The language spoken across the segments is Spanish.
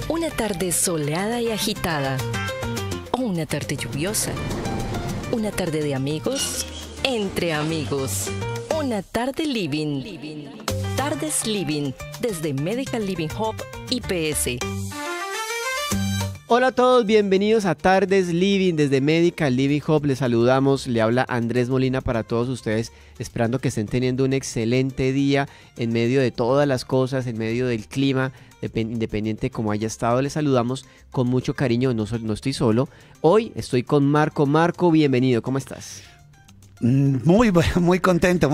Una tarde soleada y agitada. O una tarde lluviosa. Una tarde de amigos entre amigos. Una tarde living. Tardes Living desde Medical Living Hub IPS. Hola a todos, bienvenidos a Tardes Living desde Medical Living Hub. Les saludamos, le habla Andrés Molina para todos ustedes, esperando que estén teniendo un excelente día en medio de todas las cosas, en medio del clima, independiente como haya estado. Les saludamos con mucho cariño, no estoy solo. Hoy estoy con Marco. Marco, bienvenido, ¿cómo estás? Muy contento,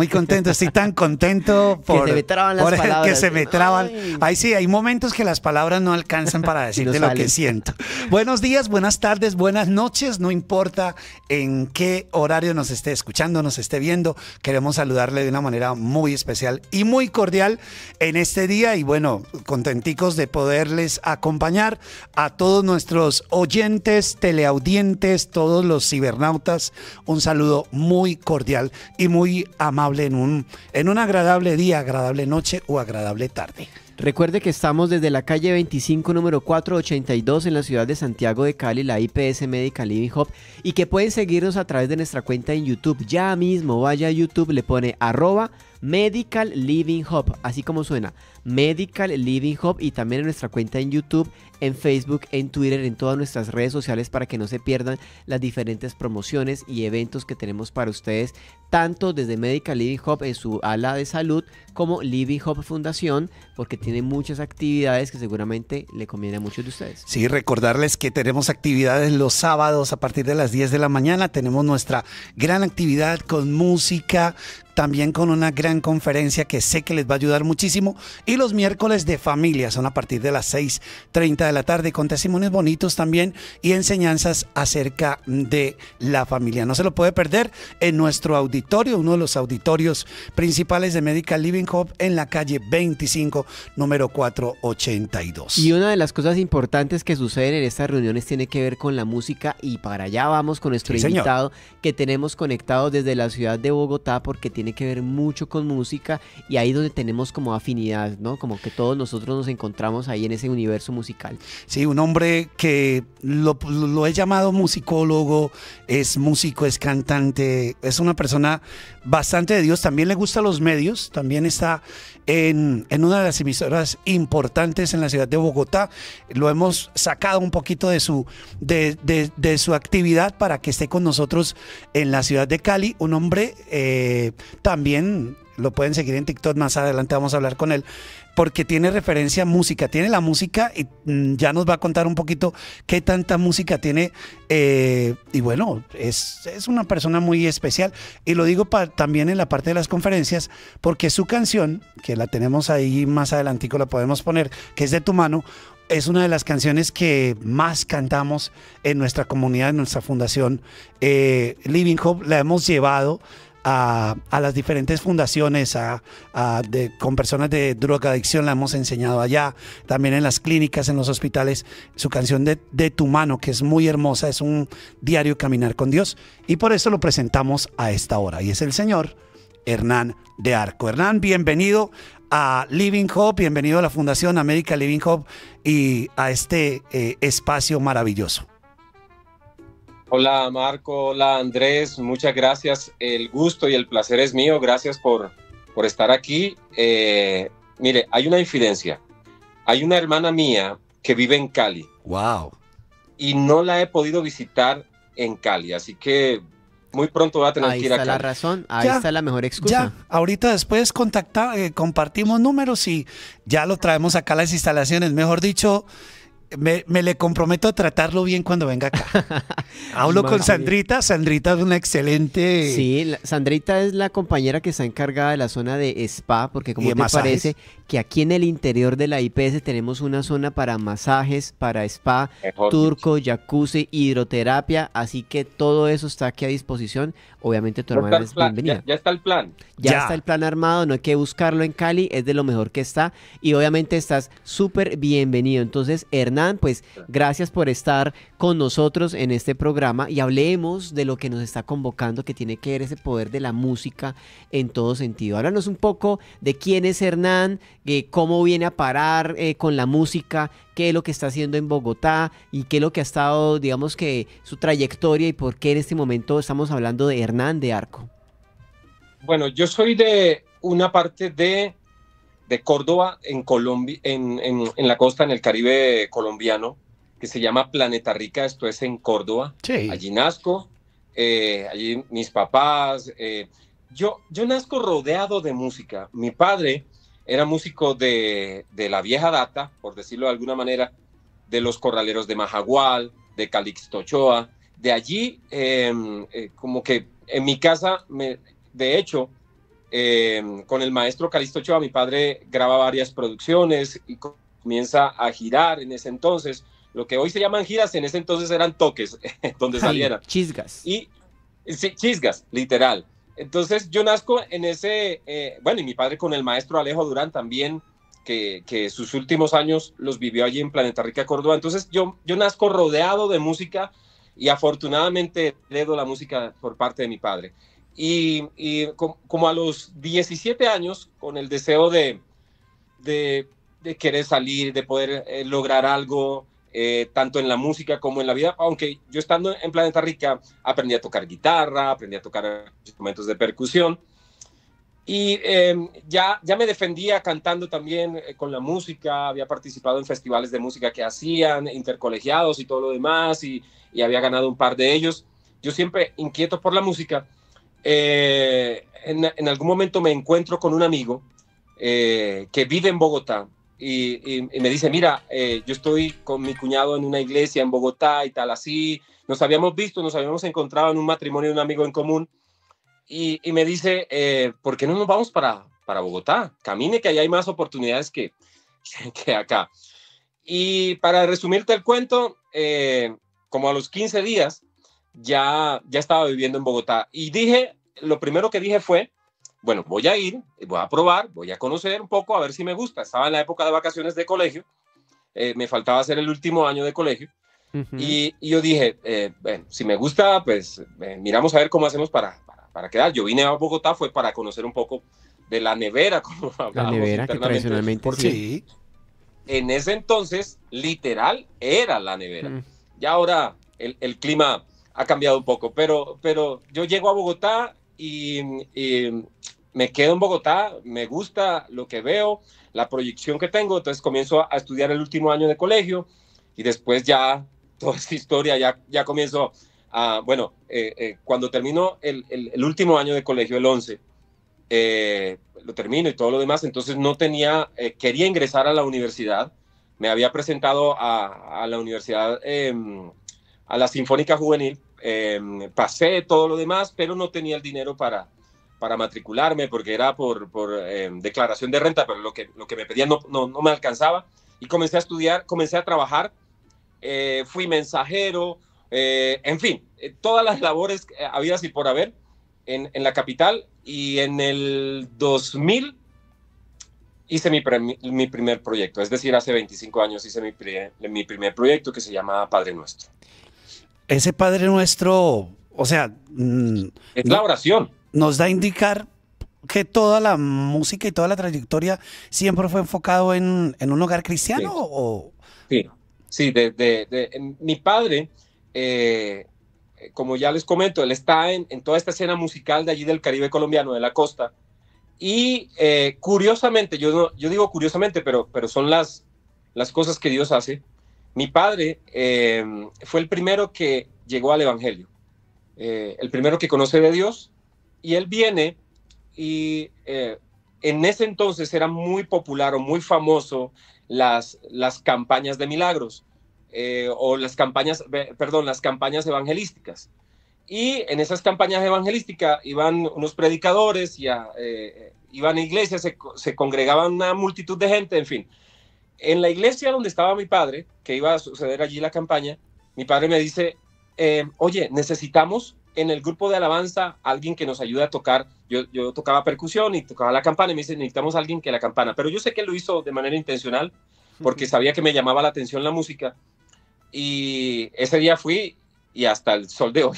estoy tan contento por que se me traban las palabras. Que se me traban. Ay, sí, hay momentos que las palabras no alcanzan para decirte lo que siento. Buenos días, buenas tardes, buenas noches, no importa en qué horario nos esté escuchando, nos esté viendo, queremos saludarle de una manera muy especial y muy cordial en este día y bueno, contenticos de poderles acompañar a todos nuestros oyentes, teleaudientes, todos los cibernautas, un saludo muy cordial y muy amable en un agradable día, agradable noche o agradable tarde. Recuerde que estamos desde la calle 25, número 482 en la ciudad de Santiago de Cali, la IPS Medical Living Hub, y que pueden seguirnos a través de nuestra cuenta en YouTube. Ya mismo vaya a YouTube, le pone @Medical Living Hub, así como suena, Medical Living Hub, y también en nuestra cuenta en YouTube, en Facebook, en Twitter, en todas nuestras redes sociales para que no se pierdan las diferentes promociones y eventos que tenemos para ustedes, tanto desde Medical Living Hub en su ala de salud como Living Hub Fundación, porque tiene muchas actividades que seguramente le conviene a muchos de ustedes. Sí, recordarles que tenemos actividades los sábados a partir de las 10 de la mañana, tenemos nuestra gran actividad con música, también con una gran conferencia que sé que les va a ayudar muchísimo, y los miércoles de familia son a partir de las 6:30 de la tarde con testimonios bonitos también y enseñanzas acerca de la familia. No se lo puede perder en nuestro auditorio, uno de los auditorios principales de Medical Living Hub en la calle 25, número 482. Y una de las cosas importantes que suceden en estas reuniones tiene que ver con la música, y para allá vamos con nuestro invitado que tenemos conectado desde la ciudad de Bogotá, porque tiene que ver mucho con música y ahí donde tenemos como afinidad, ¿no? Como que todos nosotros nos encontramos ahí en ese universo musical. Sí, un hombre que lo he llamado musicólogo, es músico, es cantante, es una persona bastante de Dios, también le gustan los medios, también está en una de las emisoras importantes en la ciudad de Bogotá. Lo hemos sacado un poquito de su actividad para que esté con nosotros en la ciudad de Cali. Un hombre, también lo pueden seguir en TikTok, más adelante vamos a hablar con él, porque tiene referencia a música, tiene la música y ya nos va a contar un poquito qué tanta música tiene, y bueno, es una persona muy especial, y lo digo también en la parte de las conferencias, porque su canción, que la tenemos ahí más adelantico, la podemos poner, que es De tu mano, es una de las canciones que más cantamos en nuestra comunidad, en nuestra fundación Living Hub. La hemos llevado a las diferentes fundaciones, con personas de drogadicción, la hemos enseñado allá, también en las clínicas, en los hospitales, su canción de tu mano, que es muy hermosa, es un diario caminar con Dios, y por eso lo presentamos a esta hora, y es el señor Hernán de Arco. Hernán, bienvenido a Living Hub, bienvenido a la Fundación Medical Living Hub y a este espacio maravilloso. Hola Marco, hola Andrés, muchas gracias, el gusto y el placer es mío, gracias por estar aquí. Mire, hay una infidencia, hay una hermana mía que vive en Cali. Wow. Y no la he podido visitar en Cali, así que muy pronto voy a tener que ir a Cali. Ahí está la razón, ahí está la mejor excusa. Ya, ahorita después compartimos números y ya lo traemos acá a las instalaciones, mejor dicho. Me le comprometo a tratarlo bien cuando venga acá. Hablo con Sandrita. Sandrita es una excelente... Sí, Sandrita es la compañera que está encargada de la zona de spa, porque como te parece que aquí en el interior de la IPS tenemos una zona para masajes, para spa, turco, jacuzzi, hidroterapia, así que todo eso está aquí a disposición. Obviamente tu hermana es bienvenida. Ya está el plan. Ya está el plan armado, no hay que buscarlo en Cali, es de lo mejor que está, y obviamente estás súper bienvenido. Entonces, Hernán, pues gracias por estar con nosotros en este programa y hablemos de lo que nos está convocando, que tiene que ver ese poder de la música en todo sentido. Háblanos un poco de quién es Hernán, cómo viene a parar con la música, qué es lo que está haciendo en Bogotá y qué es lo que ha estado, digamos que su trayectoria y por qué en este momento estamos hablando de Hernán de Arco. Bueno, yo soy de una parte de Córdoba, en Colombia, en la costa, en el Caribe colombiano, que se llama Planeta Rica. Esto es en Córdoba. Sí. Allí nazco, allí mis papás. Yo nazco rodeado de música. Mi padre era músico de la vieja data, por decirlo de alguna manera, de los corraleros de Majagual, de Calixto Ochoa. De allí, como que en mi casa, de hecho, con el maestro Calixto Ochoa, mi padre graba varias producciones y comienza a girar en ese entonces. Lo que hoy se llaman giras, en ese entonces eran toques, donde salieran. Chisgas. Y, sí, chisgas, literal. Entonces yo nazco en ese, bueno, y mi padre con el maestro Alejo Durán también, que sus últimos años los vivió allí en Planeta Rica, Córdoba. Entonces yo nazco rodeado de música y afortunadamente heredo la música por parte de mi padre. Y como a los 17 años, con el deseo de querer salir, de poder lograr algo, tanto en la música como en la vida, aunque yo estando en Planeta Rica aprendí a tocar guitarra, aprendí a tocar instrumentos de percusión y ya me defendía cantando también con la música, había participado en festivales de música que hacían, intercolegiados y todo lo demás y había ganado un par de ellos. Yo siempre inquieto por la música. En algún momento me encuentro con un amigo que vive en Bogotá y me dice, mira, yo estoy con mi cuñado en una iglesia en Bogotá y tal, así, nos habíamos visto, nos habíamos encontrado en un matrimonio de un amigo en común y me dice, ¿por qué no nos vamos para Bogotá? Camine, que allá hay más oportunidades que acá. Y para resumirte el cuento, como a los 15 días ya estaba viviendo en Bogotá y lo primero que dije fue, bueno, voy a ir, voy a probar, voy a conocer un poco, a ver si me gusta. Estaba en la época de vacaciones de colegio, me faltaba hacer el último año de colegio. Y yo dije, bueno, si me gusta, pues miramos a ver cómo hacemos para quedar. Yo vine a Bogotá, fue para conocer un poco de la nevera, como hablábamos la nevera que tradicionalmente sí. En ese entonces, literal, era la nevera. Ya ahora el clima ha cambiado un poco, pero yo llego a Bogotá y me quedo en Bogotá, me gusta lo que veo, la proyección que tengo, entonces comienzo a estudiar el último año de colegio y después ya toda esta historia ya comienzo a, bueno, cuando termino el último año de colegio, el 11, lo termino y todo lo demás, entonces no tenía, quería ingresar a la universidad, me había presentado a la universidad, a la Sinfónica Juvenil, pasé todo lo demás, pero no tenía el dinero para matricularme porque era por declaración de renta, pero lo que me pedían no me alcanzaba y comencé a estudiar, comencé a trabajar, fui mensajero, en fin, todas las labores habidas y por haber en la capital y en el 2000 hice mi primer proyecto, es decir, hace 25 años hice mi primer proyecto que se llama Padre Nuestro. Ese Padre Nuestro, o sea... es la oración. Nos da a indicar que toda la música y toda la trayectoria siempre fue enfocado en un hogar cristiano. Sí. ¿O? Sí, mi padre, como ya les comento, él está en toda esta escena musical de allí del Caribe colombiano, de la costa. Y curiosamente, yo digo curiosamente, pero son las cosas que Dios hace. Mi padre fue el primero que llegó al Evangelio, el primero que conoce de Dios, y él viene y en ese entonces era muy popular o muy famoso las campañas de milagros o las campañas evangelísticas. Y en esas campañas evangelísticas iban unos predicadores, iban a iglesias, se congregaban una multitud de gente, en fin. En la iglesia donde estaba mi padre, que iba a suceder allí la campaña, mi padre me dice, oye, necesitamos en el grupo de alabanza alguien que nos ayude a tocar. Yo tocaba percusión y tocaba la campana y me dice, necesitamos alguien que la campana. Pero yo sé que lo hizo de manera intencional porque sabía que me llamaba la atención la música. Y ese día fui y hasta el sol de hoy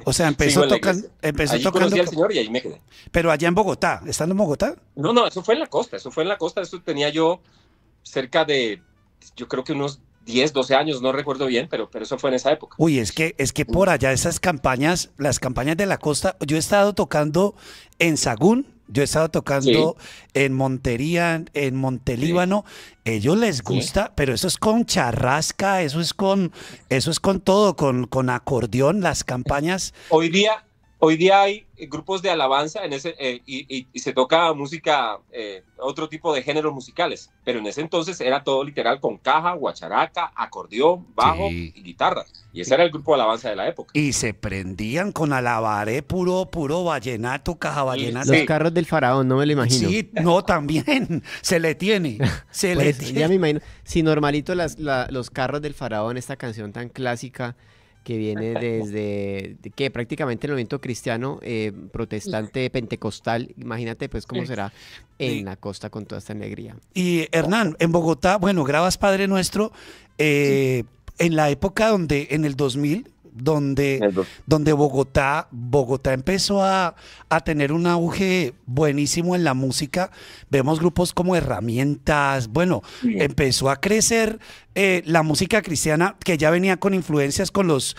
O sea, Sigo en la iglesia. empezó Allí tocando, conocí al Señor y ahí me quedé. pero allá en Bogotá, ¿estando en Bogotá? No, no, eso fue en la costa, eso fue en la costa, eso tenía yo cerca de, yo creo que unos 10, 12 años, no recuerdo bien, pero eso fue en esa época. Uy, es que por allá esas campañas, las campañas de la costa, yo he estado tocando en Sagún, yo he estado tocando en Montería, en Montelíbano, ellos les gusta, pero eso es con charrasca, eso es con todo, con acordeón, las campañas. Hoy día hay grupos de alabanza en ese, y se toca música, otro tipo de géneros musicales, pero en ese entonces era todo literal con caja, guacharaca, acordeón, bajo Sí. y guitarra. Y ese era el grupo de alabanza de la época. Y se prendían con alabaré, puro vallenato, caja vallenato. Los carros del faraón, no me lo imagino. Sí, no, también, se le tiene, se le Pues, tiene. ya me imagino. Si normalito los carros del faraón, esta canción tan clásica que viene desde que prácticamente el movimiento cristiano, protestante, pentecostal, imagínate pues cómo será en Sí. la costa con toda esta alegría. Y Hernán, en Bogotá, bueno, grabas Padre Nuestro, en la época donde, en el 2000, donde Bogotá empezó a tener un auge buenísimo en la música. Vemos grupos como Herramientas, bueno, empezó a crecer la música cristiana que ya venía con influencias con los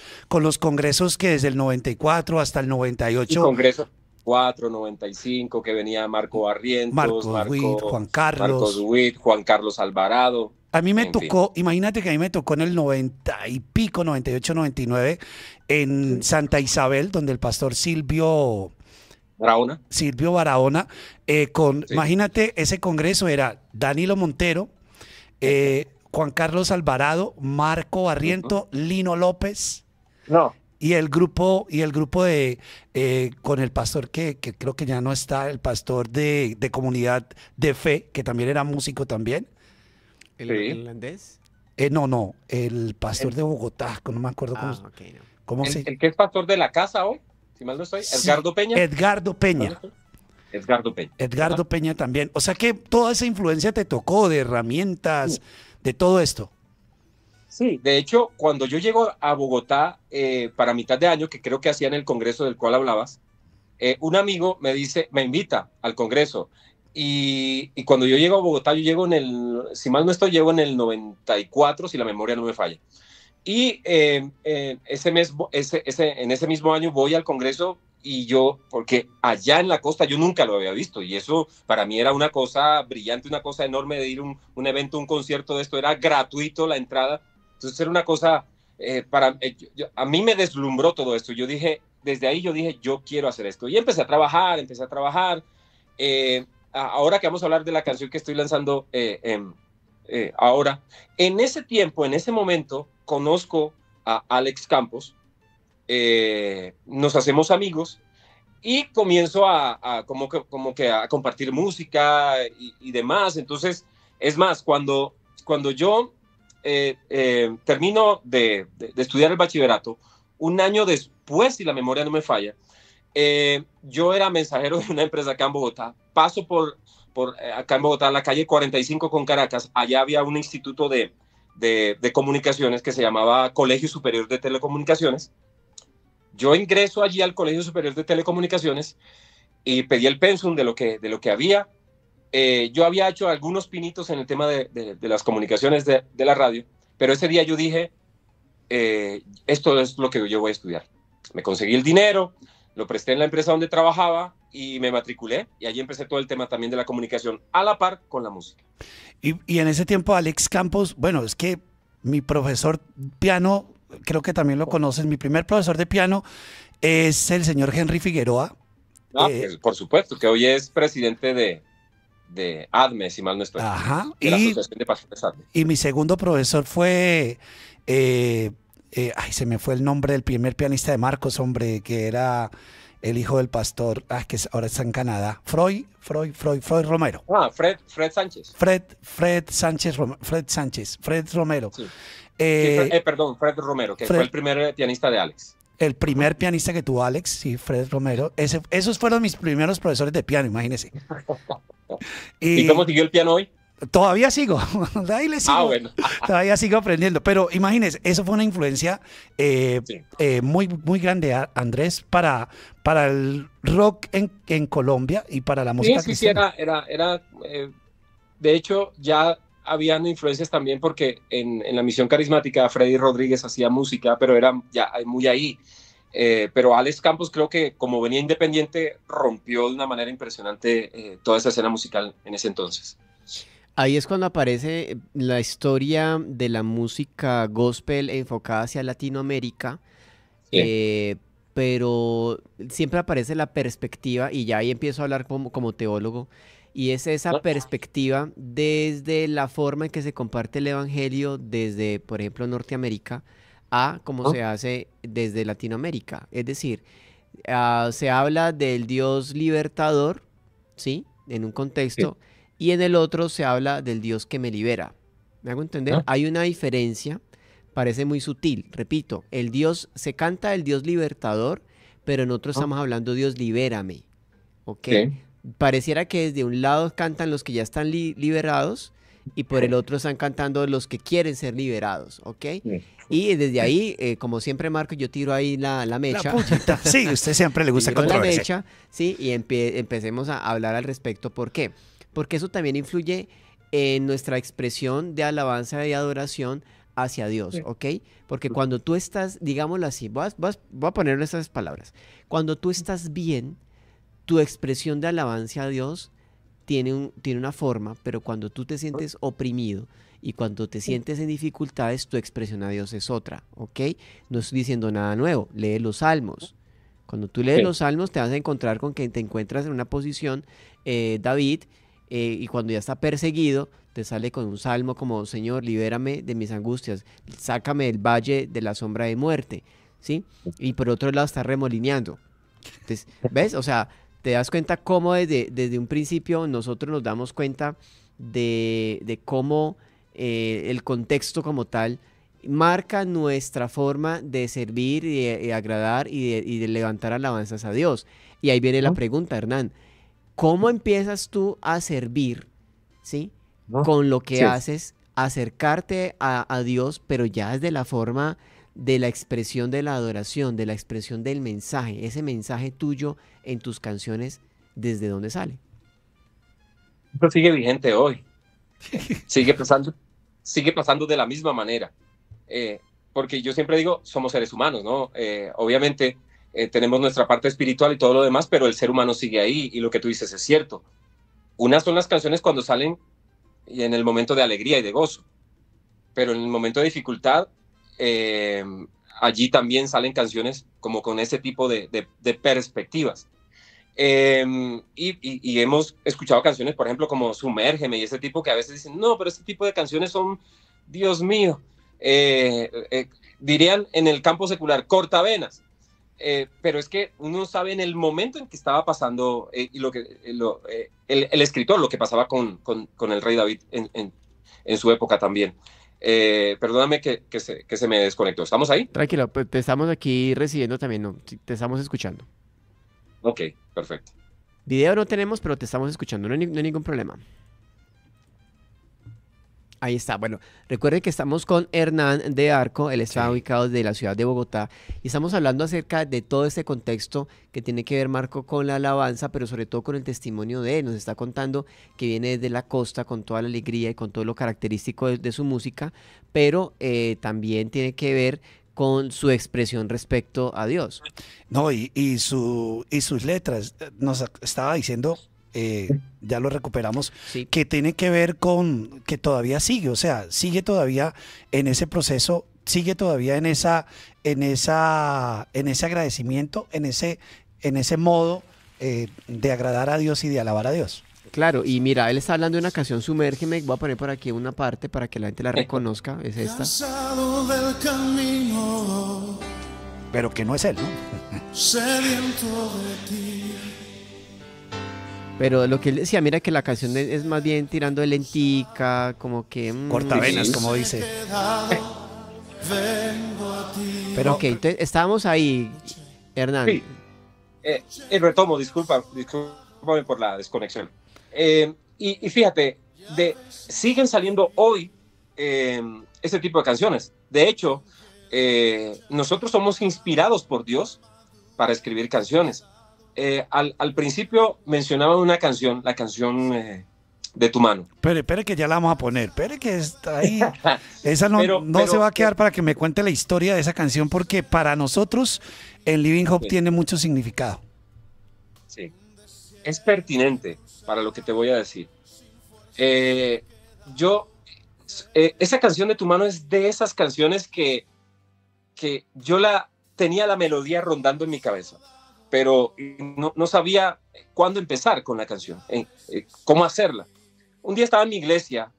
congresos que desde el 94 hasta el 98. Y Congreso 4, 95, que venía Marco Barrientos, Marcos Witt, Juan Carlos. Marcos Witt, Juan Carlos Alvarado. A mí me En fin. tocó, imagínate que a mí me tocó en el 90 y pico, 98, 99, en Santa Isabel, donde el pastor Silvio Barahona, imagínate, ese congreso era Danilo Montero, Juan Carlos Alvarado, Marco Barriento, Lino López, No. y el grupo de con el pastor que creo que ya no está, el pastor de Comunidad de Fe, que también era músico también. ¿El Sí. irlandés? No, el pastor de Bogotá, no me acuerdo Ok, no. cómo se El que es pastor de la casa hoy, si mal no estoy, Sí, Edgardo Peña. Edgardo Peña. Edgardo Peña. Edgardo Peña también. O sea que toda esa influencia te tocó de Herramientas, de todo esto. Sí, de hecho, cuando yo llego a Bogotá para mitad de año, que creo que hacían el congreso del cual hablabas, un amigo me invita al congreso. Y cuando yo llego a Bogotá, yo llego si mal no estoy, llego en el 94, si la memoria no me falla. Y en ese mismo año voy al congreso y porque allá en la costa yo nunca lo había visto y eso para mí era una cosa brillante, una cosa enorme de ir a un evento, un concierto de esto, era gratuito la entrada. Entonces era una cosa, a mí me deslumbró todo esto. Desde ahí yo dije, yo quiero hacer esto. Y empecé a trabajar. Ahora que vamos a hablar de la canción que estoy lanzando ahora, en ese tiempo, en ese momento, conozco a Alex Campos, nos hacemos amigos y comienzo como que a compartir música y demás. Entonces, es más, cuando yo termino de estudiar el bachillerato, un año después, si la memoria no me falla, yo era mensajero de una empresa acá en Bogotá. Paso por acá en Bogotá, la calle 45 con Caracas. Allá había un instituto de comunicaciones que se llamaba Colegio Superior de Telecomunicaciones. Yo ingreso allí al Colegio Superior de Telecomunicaciones y pedí el pensum de lo que había. Yo había hecho algunos pinitos en el tema de las comunicaciones de la radio, pero ese día yo dije, esto es lo que yo voy a estudiar. Me conseguí el dinero, lo presté en la empresa donde trabajaba y me matriculé y allí empecé todo el tema también de la comunicación a la par con la música. Y en ese tiempo Alex Campos, bueno, es que mi profesor piano, creo que también lo conoces, mi primer profesor de piano es el señor Henry Figueroa. Pues, por supuesto, que hoy es presidente de ADME, si mal no estoy. Ajá. De la Asociación de Pastores ADME. Y mi segundo profesor fue, se me fue el nombre del primer pianista de Marcos, hombre, que era el hijo del pastor, que ahora está en Canadá, Freud Romero. Fred Sánchez. Fred Romero. Sí. Perdón, Fred Romero, que fue el primer pianista de Alex. El primer pianista que tuvo Alex, sí, Fred Romero. Esos fueron mis primeros profesores de piano, imagínense. ¿Y cómo siguió el piano hoy? Todavía sigo, ahí le sigo, Bueno. todavía sigo aprendiendo, pero imagínese, eso fue una influencia Sí. muy, muy grande, Andrés, para el rock en Colombia y para la música Sí, cristiana. De hecho, ya habían influencias también porque en la misión carismática Freddy Rodríguez hacía música, pero era ya muy ahí. Pero Alex Campos creo que como venía independiente rompió de una manera impresionante toda esa escena musical en ese entonces. Ahí es cuando aparece la historia de la música gospel enfocada hacia Latinoamérica, Sí. eh, pero siempre aparece la perspectiva, y ya ahí empiezo a hablar como teólogo, y es esa ¿No? perspectiva desde la forma en que se comparte el evangelio desde, por ejemplo, Norteamérica, a cómo ¿No? se hace desde Latinoamérica. Es decir, se habla del Dios libertador, ¿sí? En un Sí. contexto, y en el otro se habla del Dios que me libera. ¿Me hago entender? ¿No? Hay una diferencia, parece muy sutil. Repito, el Dios, se canta el Dios libertador, pero en otro ¿No? estamos hablando Dios libérame, ¿ok? Sí. Pareciera que desde un lado cantan los que ya están liberados y por el otro están cantando los que quieren ser liberados, ¿ok? Sí. Y desde ahí, como siempre Marco, yo tiro ahí la La mecha, pullita, sí, usted siempre le gusta tiro la controversia. mecha, ¿sí? Y empecemos a hablar al respecto. ¿Por qué? Porque eso también influye en nuestra expresión de alabanza y adoración hacia Dios, Sí. ¿ok? Porque cuando tú estás, digámoslo así, voy a poner esas palabras, cuando tú estás bien, tu expresión de alabanza a Dios tiene una forma, pero cuando tú te sientes oprimido y cuando te sientes en dificultades, tu expresión a Dios es otra, ¿ok? No estoy diciendo nada nuevo, lee los salmos. Cuando tú lees Sí. los salmos te vas a encontrar con que te encuentras en una posición, David, y cuando ya está perseguido, te sale con un salmo como, Señor, libérame de mis angustias, sácame del valle de la sombra de muerte, ¿sí? Y por otro lado está remolineando. Entonces, ¿ves? O sea, te das cuenta cómo desde un principio nosotros nos damos cuenta de cómo el contexto como tal marca nuestra forma de servir y de agradar y de levantar alabanzas a Dios. Y ahí viene la ¿No? pregunta, Hernán. ¿Cómo empiezas tú a servir, ¿sí? ¿No? Con lo que Sí. haces, acercarte a Dios, pero ya desde la forma de la expresión de la adoración, de la expresión del mensaje, ese mensaje tuyo en tus canciones, ¿desde dónde sale? Esto sigue vigente hoy. Sigue pasando, sigue pasando de la misma manera. Eh, Porque yo siempre digo, somos seres humanos, ¿no? Obviamente tenemos nuestra parte espiritual y todo lo demás, pero el ser humano sigue ahí y lo que tú dices es cierto. Unas son las canciones cuando salen y en el momento de alegría y de gozo, pero en el momento de dificultad, eh, allí también salen canciones como con ese tipo de perspectivas. Y hemos escuchado canciones, por ejemplo, como Sumérgeme y ese tipo que a veces dicen, no, pero este tipo de canciones son, Dios mío, dirían en el campo secular, cortavenas. Pero es que uno sabe en el momento en que estaba pasando y el escritor, lo que pasaba con el rey David en su época también. Perdóname que se me desconectó. ¿Estamos ahí? Tranquilo, pues te estamos aquí recibiendo también, ¿no? Sí, te estamos escuchando. Ok, perfecto. Video no tenemos, pero te estamos escuchando, no hay ningún problema. Ahí está. Bueno, recuerden que estamos con Hernán de Arco, él está Sí. ubicado desde la ciudad de Bogotá y estamos hablando acerca de todo este contexto que tiene que ver, Marco, con la alabanza, pero sobre todo con el testimonio de él. Nos está contando que viene desde la costa con toda la alegría y con todo lo característico de su música, pero también tiene que ver con su expresión respecto a Dios. No, y sus letras, nos estaba diciendo, ya lo recuperamos, Sí. que tiene que ver con que todavía sigue, o sea, sigue todavía en ese proceso, sigue todavía en ese agradecimiento, en ese modo de agradar a Dios y de alabar a Dios. Claro, y mira, él está hablando de una canción, Sumérgeme. Voy a poner por aquí una parte para que la gente la reconozca. Es esta. Cansado del camino, Pero que no es él, ¿no? sediento de ti. Pero lo que él decía, mira que la canción es más bien tirando de lentica, como que... Cortavenas, Sí. como dice. Quedado, vengo a ti. Pero Ok, entonces estábamos ahí, Hernán. Sí. Retomo, discúlpame por la desconexión. Y fíjate, siguen saliendo hoy ese tipo de canciones. De hecho, nosotros somos inspirados por Dios para escribir canciones. Al principio mencionaba una canción, la canción de tu mano. Espere que ya la vamos a poner. Espere que está ahí. Esa no, Pero se va a quedar para que me cuente la historia de esa canción, porque para nosotros el Living Hope tiene mucho significado. Sí, es pertinente para lo que te voy a decir. Esa canción de tu mano es de esas canciones que yo tenía la melodía rondando en mi cabeza, pero no sabía cuándo empezar con la canción, cómo hacerla. Un día estaba en mi iglesia,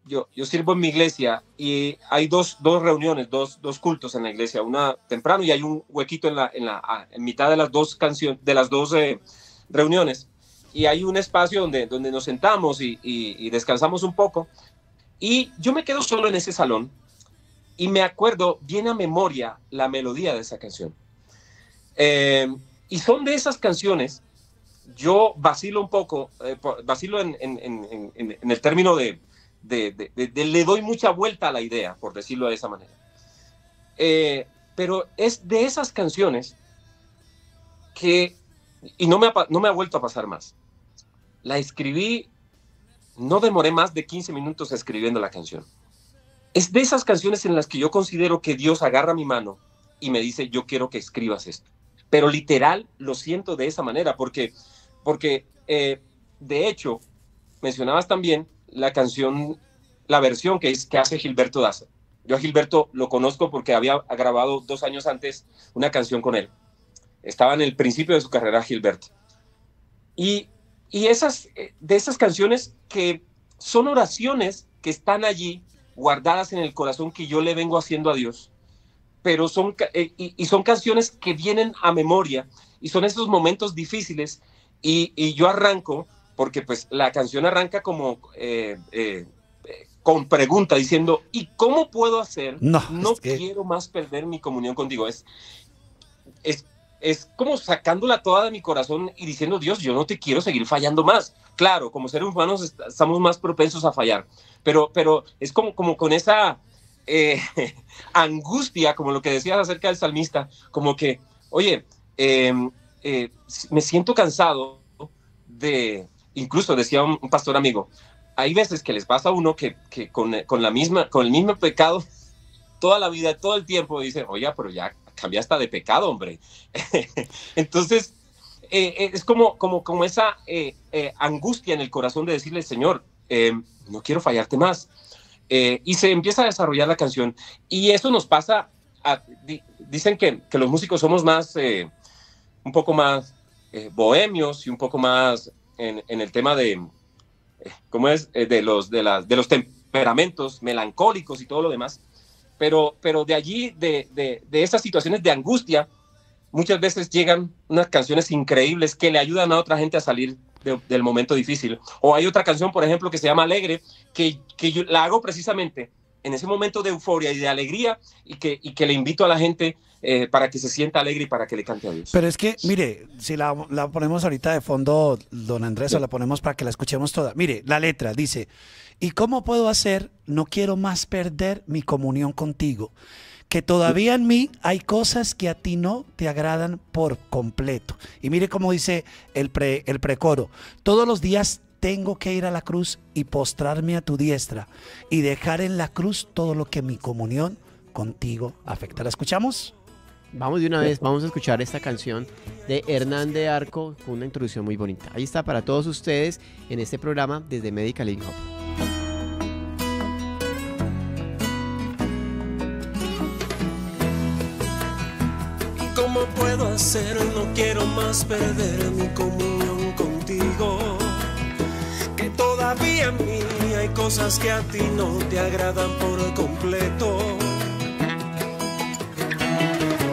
yo sirvo en mi iglesia y hay dos reuniones, dos cultos en la iglesia, una temprano y hay un huequito en mitad de las dos reuniones, y hay un espacio donde nos sentamos y descansamos un poco, y yo me quedo solo en ese salón y me acuerdo bien a memoria la melodía de esa canción. Y son de esas canciones, yo vacilo un poco, vacilo en el término de le doy mucha vuelta a la idea, por decirlo de esa manera. Pero es de esas canciones que, y no me ha vuelto a pasar más. La escribí, no demoré más de 15 minutos escribiendo la canción. Es de esas canciones en las que yo considero que Dios agarra mi mano y me dice, yo quiero que escribas esto. Pero literal lo siento de esa manera, porque de hecho, mencionabas también la canción, la versión que hace Gilberto Daza. Yo a Gilberto lo conozco porque había grabado 2 años antes una canción con él. Estaba en el principio de su carrera Gilberto. Y de esas canciones que son oraciones que están allí guardadas en el corazón que yo le vengo haciendo a Dios, pero son canciones que vienen a memoria y son esos momentos difíciles y yo arranco, porque pues la canción arranca como con pregunta diciendo, ¿y cómo puedo hacer? No quiero más perder mi comunión contigo. Es como sacándola toda de mi corazón y diciendo, Dios, yo no te quiero seguir fallando más. Claro, como seres humanos estamos más propensos a fallar, pero es como con esa angustia, como lo que decías acerca del salmista, como que, oye, me siento cansado incluso decía un pastor amigo, hay veces que les pasa a uno que con el mismo pecado toda la vida, todo el tiempo, dice, oye, pero ya cambiaste de pecado, hombre. Entonces, es como esa angustia en el corazón de decirle, Señor, no quiero fallarte más. Y se empieza a desarrollar la canción. Y eso nos pasa, dicen que los músicos somos un poco más bohemios y un poco más en el tema de, ¿cómo es? De los temperamentos melancólicos y todo lo demás. Pero de allí, de esas situaciones de angustia, muchas veces llegan unas canciones increíbles que le ayudan a otra gente a salir del momento difícil. O hay otra canción, por ejemplo, que se llama Alegre, que yo la hago precisamente en ese momento de euforia y de alegría y que le invito a la gente para que se sienta alegre y para que le cante a Dios. Pero es que, mire, si la ponemos ahorita de fondo, don Andrés, sí, o la ponemos para que la escuchemos toda. Mire, la letra dice, ¿y cómo puedo hacer? No quiero más perder mi comunión contigo, que todavía en mí hay cosas que a ti no te agradan por completo. Y mire cómo dice el precoro, todos los días tengo que ir a la cruz y postrarme a tu diestra y dejar en la cruz todo lo que mi comunión contigo afecta. ¿La escuchamos? Vamos de una vez, vamos a escuchar esta canción de Hernán de Arco con una introducción muy bonita. Ahí está para todos ustedes en este programa desde Medical Living Hope. ¿Cómo puedo hacer? No quiero más perder mi comunión contigo. Que todavía en mí hay cosas que a ti no te agradan por completo.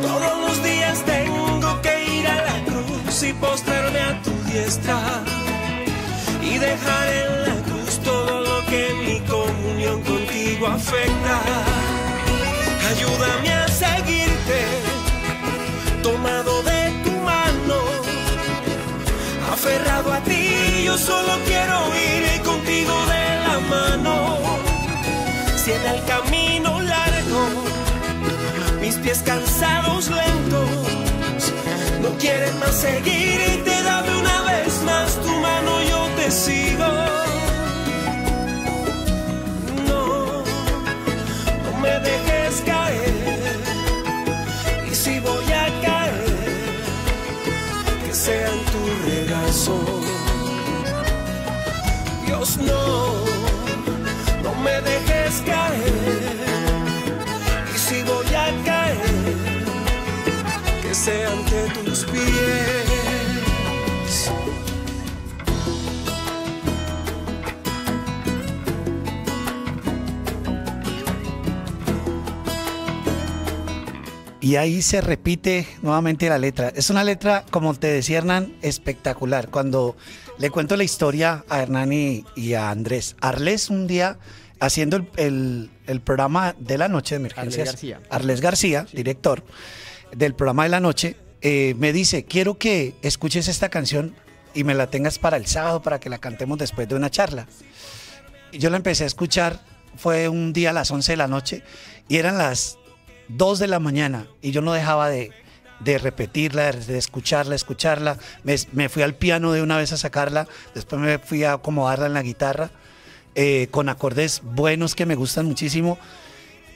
Todos los días tengo que ir a la cruz y postrarme a tu diestra y dejar en la cruz todo lo que mi comunión contigo afecta. Ayúdame a seguirte, tomado de tu mano, aferrado a ti, yo solo quiero ir contigo Si en el camino largo, mis pies cansados lentos no quieren más seguir, y te dame una vez más tu mano, yo te sigo. No, no me dejes caer, y si voy a caer, que sea en tu regazo. Dios, no me dejes caer, y si voy a caer, que sea ante tus pies. Y ahí se repite nuevamente la letra. Es una letra, como te decía Hernán, espectacular. Cuando le cuento la historia a Hernán y a Andrés. Arles un día, haciendo el programa de la noche de emergencias. Arles García, director del programa de la noche, me dice, quiero que escuches esta canción y me la tengas para el sábado, para que la cantemos después de una charla. Y yo la empecé a escuchar, fue un día a las 11 de la noche y eran las 2 de la mañana y yo no dejaba de repetirla, de escucharla. Me fui al piano de una vez a sacarla, después me fui a acomodarla en la guitarra, con acordes buenos que me gustan muchísimo.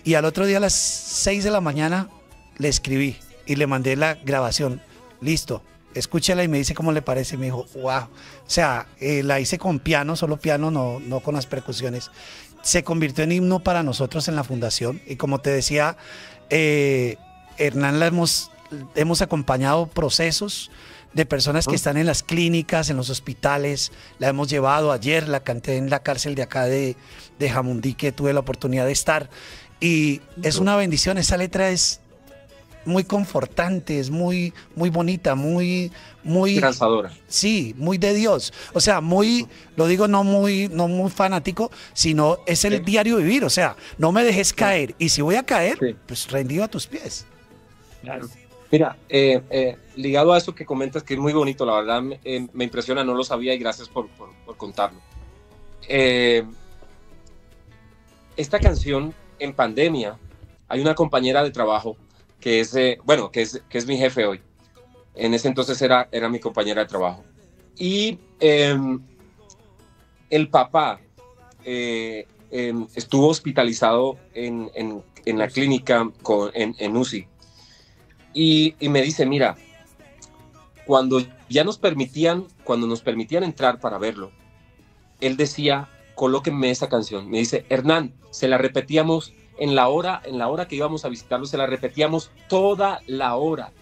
Y al otro día a las 6 de la mañana le escribí y le mandé la grabación. Listo, escúchala y me dice cómo le parece. Y me dijo, wow. O sea, la hice con piano, solo piano, no con las percusiones. Se convirtió en himno para nosotros en la fundación. Y como te decía, Hernán, hemos acompañado procesos de personas que están en las clínicas, en los hospitales. La hemos llevado, ayer la canté en la cárcel de acá de Jamundí, que tuve la oportunidad de estar. Y es una bendición, esa letra es muy confortante, es muy bonita, muy Transadora. Sí, muy de Dios. O sea, lo digo no muy fanático, sino es el diario vivir. O sea, no me dejes caer. Y si voy a caer, pues rendido a tus pies. Claro. Mira, ligado a eso que comentas, que es muy bonito, la verdad me impresiona, no lo sabía y gracias por contarlo. Esta canción, en pandemia, hay una compañera de trabajo que es, que es mi jefe hoy. En ese entonces era mi compañera de trabajo. Y el papá estuvo hospitalizado en la clínica en UCI. Y me dice, mira, cuando nos permitían entrar para verlo, él decía, colóquenme esa canción. Me dice, Hernán, se la repetíamos en la hora que íbamos a visitarlo, se la repetíamos toda la hora.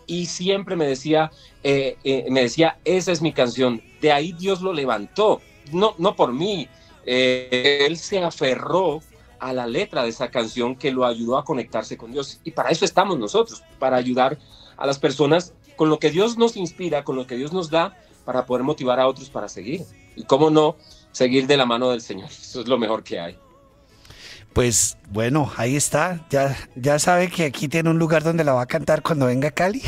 Y siempre me decía, esa es mi canción. De ahí Dios lo levantó, no por mí. Él se aferró a la letra de esa canción que lo ayudó a conectarse con Dios. Y para eso estamos nosotros, para ayudar a las personas con lo que Dios nos inspira, con lo que Dios nos da, para poder motivar a otros para seguir. Y cómo no, seguir de la mano del Señor. Eso es lo mejor que hay. Pues bueno, ahí está. Ya sabe que aquí tiene un lugar donde la va a cantar cuando venga a Cali.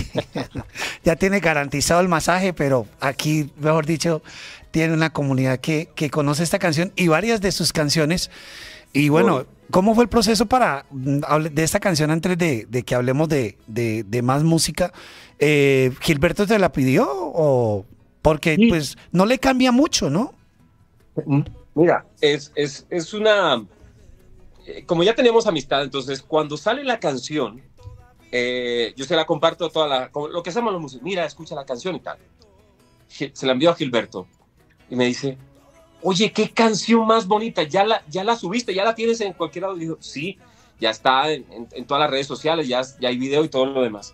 Ya tiene garantizado el masaje, pero aquí, mejor dicho, tiene una comunidad que conoce esta canción y varias de sus canciones. Y bueno, ¿cómo fue el proceso de esta canción antes de que hablemos de más música? ¿Gilberto te la pidió o...? Porque sí, pues no le cambia mucho, ¿no? Mira, es una... Como ya tenemos amistad, entonces cuando sale la canción, yo se la comparto lo que hacemos los músicos. Mira, escucha la canción y tal. Se la envió a Gilberto y me dice, oye, qué canción más bonita, ya la subiste, ya la tienes en cualquier lado. Y digo, sí, ya está en todas las redes sociales, ya hay video y todo lo demás.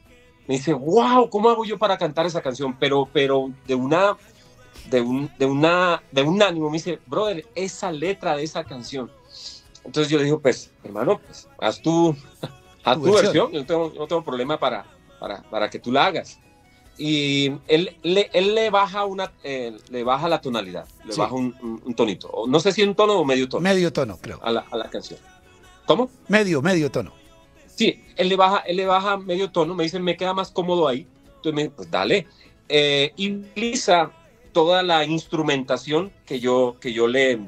Me dice, wow, ¿cómo hago yo para cantar esa canción? Pero de un ánimo, me dice, brother, esa letra de esa canción. Entonces yo le digo, pues, hermano, pues, haz tu versión. Yo no tengo problema para que tú la hagas. Y él le baja la tonalidad, le baja un tonito. No sé si un tono o medio tono. Medio tono, creo. A la canción. ¿Cómo? Medio tono. Sí, él le baja medio tono, me dice, me queda más cómodo ahí. Entonces me dice, pues dale. Y utiliza toda la instrumentación que yo le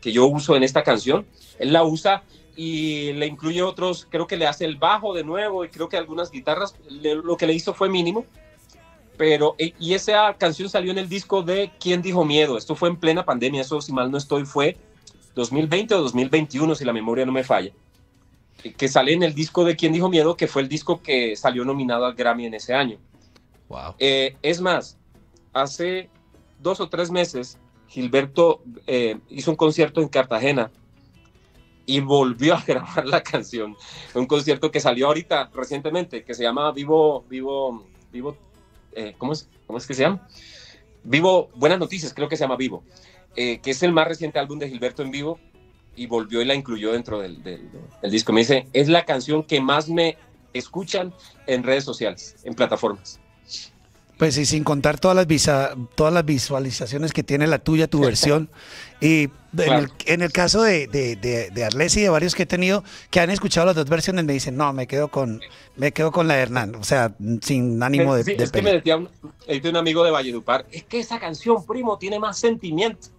que yo uso en esta canción. Él la usa y le incluye otros, creo que le hace el bajo de nuevo y creo que algunas guitarras, lo que le hizo fue mínimo. Pero, y esa canción salió en el disco de ¿Quién dijo miedo? Esto fue en plena pandemia, eso si mal no estoy fue 2020 o 2021, si la memoria no me falla, que sale en el disco de ¿Quién dijo miedo? Que fue el disco que salió nominado al Grammy en ese año. Wow. Es más, hace 2 o 3 meses, Gilberto hizo un concierto en Cartagena y volvió a grabar la canción. Un concierto que salió ahorita recientemente, que se llama ¿cómo es que se llama? Vivo, Buenas Noticias, creo que se llama Vivo, que es el más reciente álbum de Gilberto en vivo, y volvió y la incluyó dentro del disco. Me dice, es la canción que más me escuchan en redes sociales, en plataformas. Pues y sin contar todas las visualizaciones que tiene la tuya, tu versión. Y Claro. en el caso de Arles y de varios que he tenido que han escuchado las dos versiones, me dicen, no, me quedo con la de Hernán. O sea, sin ánimo de, Sí, de es que me decía un amigo de Valledupar, es que esa canción, primo, tiene más sentimiento.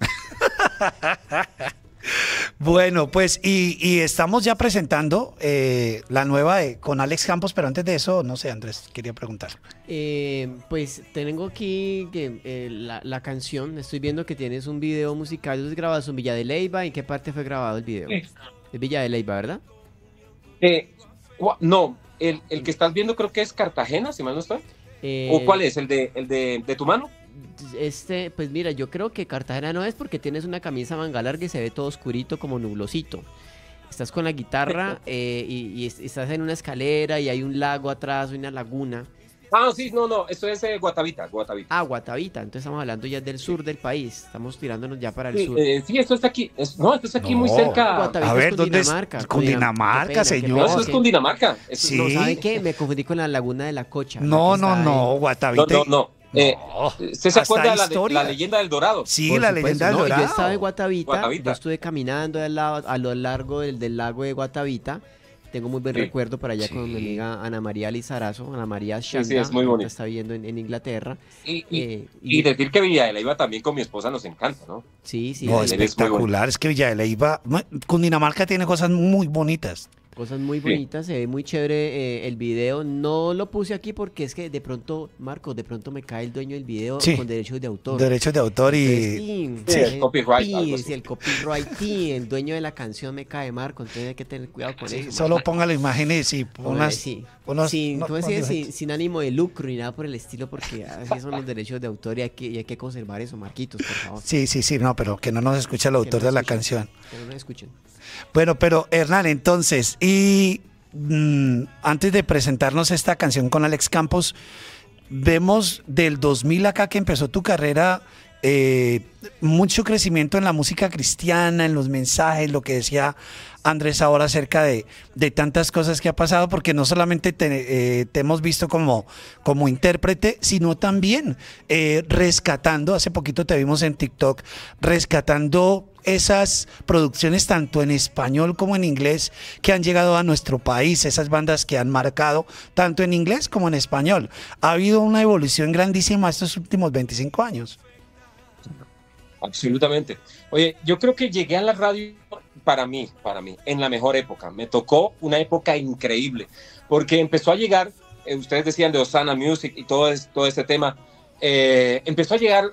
Bueno, pues y estamos ya presentando la nueva con Alex Campos, pero antes de eso, no sé, Andrés, quería preguntar. Pues tengo aquí que la canción, estoy viendo que tienes un video musical, ¿es grabado en Villa de Leyva? ¿En qué parte fue grabado el video? Sí. Es Villa de Leyva, ¿verdad? No, el que estás viendo creo que es Cartagena, si mal no estoy. ¿O cuál es? ¿El de tu mano? Pues mira, yo creo que Cartagena no es porque tienes una camisa manga larga y se ve todo oscurito como nublosito. Estás con la guitarra y estás en una escalera y hay un lago atrás, una laguna. Ah, sí, no, eso es Guatavita. Ah, Guatavita, entonces estamos hablando ya del sur del país, estamos tirándonos ya para el Sí, sur. sí, esto está aquí. Esto está aquí No, muy cerca. Guatavita A ver, es ¿dónde es? Cundinamarca. Cundinamarca, Qué pena, señor. No, eso es Cundinamarca. Sí. No, ¿sabe qué? Me confundí con la laguna de la Cocha. la No, que está no, ahí. Guatavita. No. No. ¿Usted se Hasta acuerda de historia. la leyenda del Dorado? Sí, Por la supuesto, leyenda del no, Dorado. yo estaba en Guatavita, Guatavita. yo estuve caminando a lo largo del lago de Guatavita. Tengo muy buen Sí. recuerdo por allá Sí. con mi amiga Ana María Lizarazo, Ana María Sí, Shanda, es muy ahorita bonito. está viviendo en Inglaterra. Y decir que Villa de Leyva también con mi esposa nos encanta, ¿no? Sí, sí, No, hay es muy espectacular. Es que Villa de Leyva, Cundinamarca tiene cosas muy bonitas. cosas muy bonitas, se ve muy chévere el video. No lo puse aquí porque es que de pronto, Marcos, de pronto me cae el dueño del video Sí. con derechos de autor. Derechos de autor Entonces, y... Sí, el copyright, algo así. sí, el copyright, sí, el dueño de la canción me cae, Marco, entonces hay que tener cuidado con Sí, eso. solo Marco. ponga las imágenes y unas... Sí. unos- sin, no, ¿cómo se no, dice? no, sin ánimo de lucro ni nada por el estilo, porque así son los derechos de autor y hay que conservar eso, Marquitos, por favor. Sí, no, pero que no nos escuche el Que autor no de la escuchen, canción. Que no nos escuchen. Bueno, pero Hernán, entonces, antes de presentarnos esta canción con Alex Campos, vemos del 2000 acá que empezó tu carrera, mucho crecimiento en la música cristiana, en los mensajes, lo que decía Andrés ahora acerca de tantas cosas que ha pasado, porque no solamente te hemos visto como intérprete, sino también rescatando, hace poquito te vimos en TikTok, rescatando esas producciones tanto en español como en inglés que han llegado a nuestro país, esas bandas que han marcado tanto en inglés como en español. Ha habido una evolución grandísima estos últimos 25 años. Absolutamente. Oye, yo creo que llegué a la radio para mí, en la mejor época. Me tocó una época increíble, porque empezó a llegar, ustedes decían de Osana Music y todo este tema, empezó a llegar,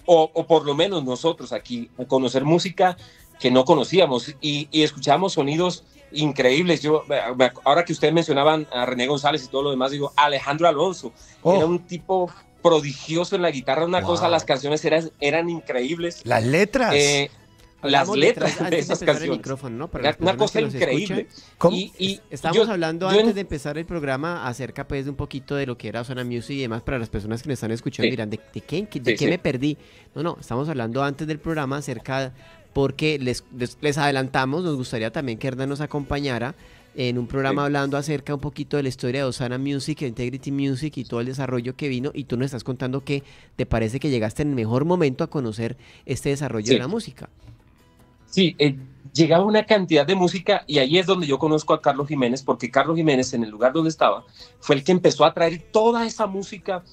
o por lo menos nosotros aquí, a conocer música que no conocíamos y escuchábamos sonidos increíbles. Yo, ahora que ustedes mencionaban a René González y todo lo demás, digo, Alejandro Alonso, era un tipo prodigioso en la guitarra, una cosa, las canciones eran increíbles. Las letras. Las Hablamos letras detrás, de antes esas empezar el canciones. micrófono, ¿no? Para Era las una personas cosa que nos increíble. escuchan. ¿Cómo? Estábamos hablando antes de empezar el programa acerca pues de un poquito de lo que era Osana Music y demás para las personas que nos están escuchando Sí. dirán, ¿de qué me perdí? No, estamos hablando antes del programa acerca, porque les adelantamos, nos gustaría también que Hernán nos acompañara en un programa hablando acerca un poquito de la historia de Osana Music, de Integrity Music y todo el desarrollo que vino, y tú nos estás contando que te parece que llegaste en el mejor momento a conocer este desarrollo de la música. Sí, llegaba una cantidad de música y ahí es donde yo conozco a Carlos Jiménez, porque Carlos Jiménez, en el lugar donde estaba, fue el que empezó a traer toda esa música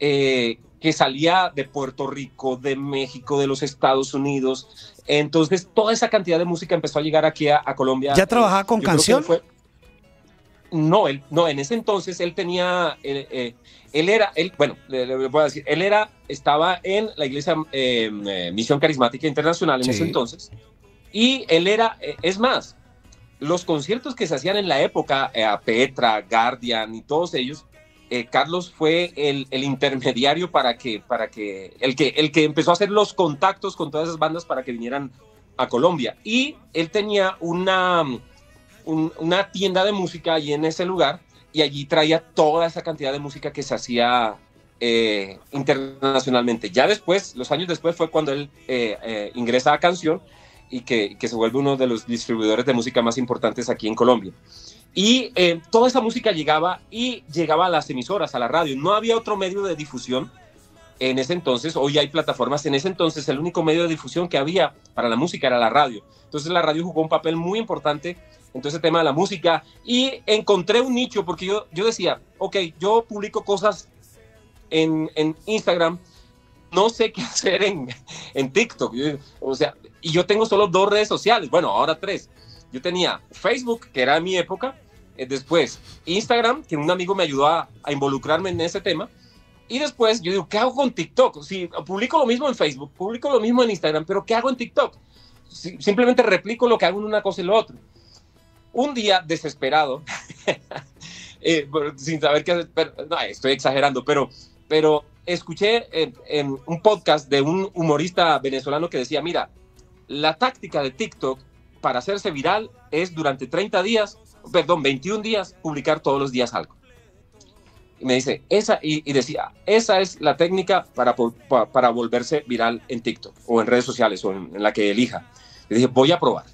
que salía de Puerto Rico, de México, de los Estados Unidos. Entonces, toda esa cantidad de música empezó a llegar aquí a Colombia. ¿Ya trabajaba con canción? No, en ese entonces él tenía, bueno, le voy a decir, estaba en la iglesia Misión Carismática Internacional en ese entonces, y él era, es más, los conciertos que se hacían en la época, Petra, Guardian y todos ellos, Carlos fue el intermediario para que el que empezó a hacer los contactos con todas esas bandas para que vinieran a Colombia. Y él tenía una tienda de música allí en ese lugar, y allí traía toda esa cantidad de música que se hacía internacionalmente. Ya después, los años después, fue cuando él ingresa a Canción y que se vuelve uno de los distribuidores de música más importantes aquí en Colombia. Y toda esa música llegaba a las emisoras, a la radio. No había otro medio de difusión en ese entonces. Hoy hay plataformas. En ese entonces el único medio de difusión que había para la música era la radio. Entonces la radio jugó un papel muy importante en todo ese tema de la música, y encontré un nicho porque yo decía, ok, yo publico cosas en Instagram, no sé qué hacer en TikTok. O sea, y yo tengo solo 2 redes sociales, bueno, ahora 3. Yo tenía Facebook, que era mi época, después Instagram, que un amigo me ayudó a involucrarme en ese tema, y después yo digo, ¿qué hago con TikTok? Si publico lo mismo en Facebook, publico lo mismo en Instagram, pero ¿qué hago en TikTok? Simplemente replico lo que hago en una cosa y lo otro. Un día, desesperado, sin saber qué hacer, no, estoy exagerando, pero escuché en un podcast de un humorista venezolano que decía, mira, la táctica de TikTok para hacerse viral es durante 21 días, publicar todos los días algo. Y me dice, decía, esa es la técnica para volverse viral en TikTok o en redes sociales o en la que elija. Le dije, voy a probar.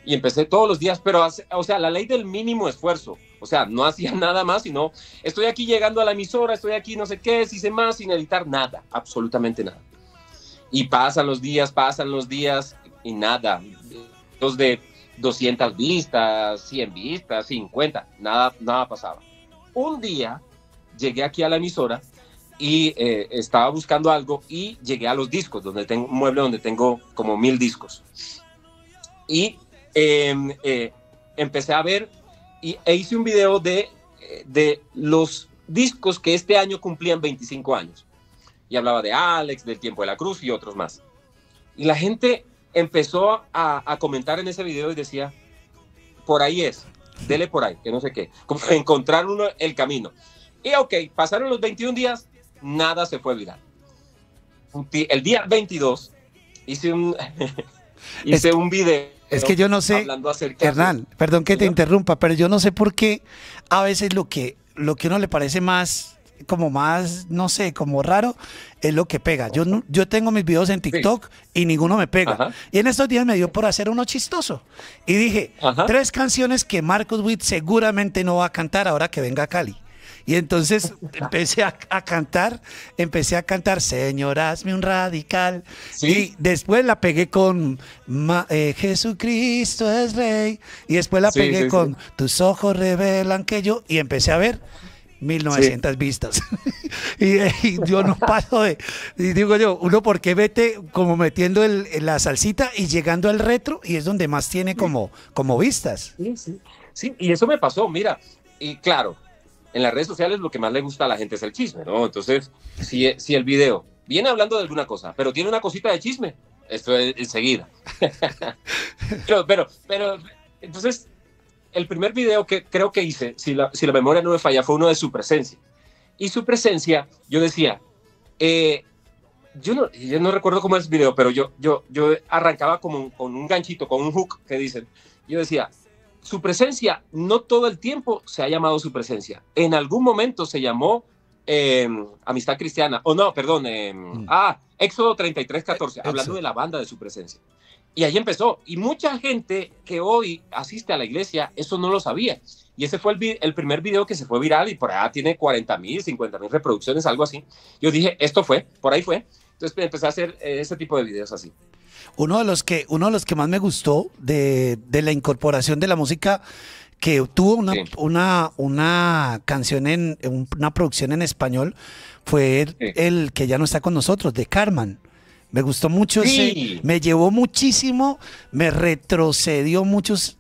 Y empecé todos los días, pero, o sea, la ley del mínimo esfuerzo. O sea, no hacía nada más, sino estoy aquí llegando a la emisora, estoy aquí no sé qué, hice más, sin editar nada, absolutamente nada. Y pasan los días y nada. Los de 200 vistas, 100 vistas, 50, nada pasaba. Un día llegué aquí a la emisora y estaba buscando algo y llegué a los discos, donde tengo un mueble donde tengo como 1000 discos. Y empecé a ver e hice un video de los discos que este año cumplían 25 años. Y hablaba de Alex, del Tiempo de la Cruz y otros más. Y la gente empezó a comentar en ese video y decía, por ahí es, dele por ahí, que no sé qué. Como encontrar el camino. Y ok, pasaron los 21 días, nada se fue viral. El día 22 hice un video. Es que yo no sé, Hernán, perdón que te interrumpa, pero yo no sé por qué a veces lo que a uno le parece más, no sé, como raro, es lo que pega. Yo tengo mis videos en TikTok y ninguno me pega. Ajá. Y en estos días me dio por hacer uno chistoso. Y dije, 3 canciones que Marcos Witt seguramente no va a cantar ahora que venga a Cali. Y entonces empecé a cantar, Señor, hazme un radical. ¿Sí? Y después la pegué con Jesucristo es Rey. Y después la pegué con Tus ojos revelan que yo. Y empecé a ver 1900 vistas. y yo no paso de... Y digo yo, uno porque vete como metiendo la salsita y llegando al retro, y es donde más tiene como vistas. Sí, y eso me pasó, mira. Y claro, en las redes sociales lo que más le gusta a la gente es el chisme, ¿no? Entonces, si el video viene hablando de alguna cosa, pero tiene una cosita de chisme, esto es enseguida. pero, entonces, el primer video que creo que hice, si la memoria no me falla, fue uno de Su Presencia. Y Su Presencia, yo decía, yo no recuerdo cómo es el video, pero yo arrancaba como con un ganchito, con un hook que dicen. Yo decía, Su Presencia, no todo el tiempo se ha llamado Su Presencia. En algún momento se llamó Amistad Cristiana, o no, perdón, Éxodo 33:14, hablando de la banda de Su Presencia. Y ahí empezó. Y mucha gente que hoy asiste a la iglesia, eso no lo sabía. Y ese fue el primer video que se fue viral y por allá tiene 40,000, 50,000 reproducciones, algo así. Yo dije, esto fue, por ahí fue. Entonces empecé a hacer ese tipo de videos así. Uno de los que más me gustó de la incorporación de la música que tuvo una, Sí. una canción una producción en español, fue Sí. el que ya no está con nosotros, de Carman. Me gustó mucho Sí. me llevó muchísimo, me retrocedió muchos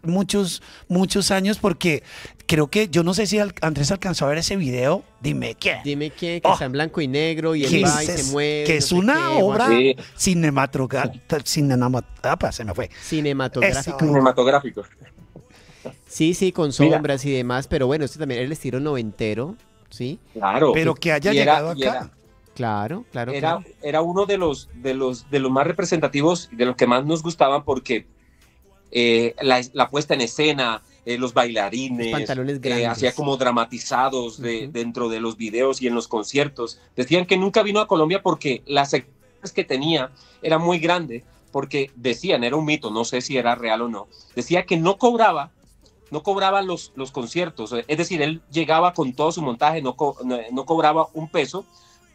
años porque creo que, yo no sé si Andrés alcanzó a ver ese video, dime qué. Dime que Oh. está en blanco y negro y Que él va y es- se mueve. que no es sé una qué, obra Sí. cinematográfica, se me fue. cinematográfica. Esa- Cinematográfico. Sí, sí, con Mira. sombras y demás, pero bueno, este también era el estilo noventero, ¿sí? Claro. Pero que haya Y era- llegado y acá. era- Claro, claro, Era, claro. era uno de los más representativos, de los que más nos gustaban, porque la puesta en escena, los bailarines, Los pantalones grandes. hacía como dramatizados Ujú. dentro de los videos y en los conciertos. Decían que nunca vino a Colombia porque las expectativas que tenía era muy grande, porque decían, era un mito, no sé si era real o no, decía que no cobraba los conciertos, es decir, él llegaba con todo su montaje, no cobraba un peso,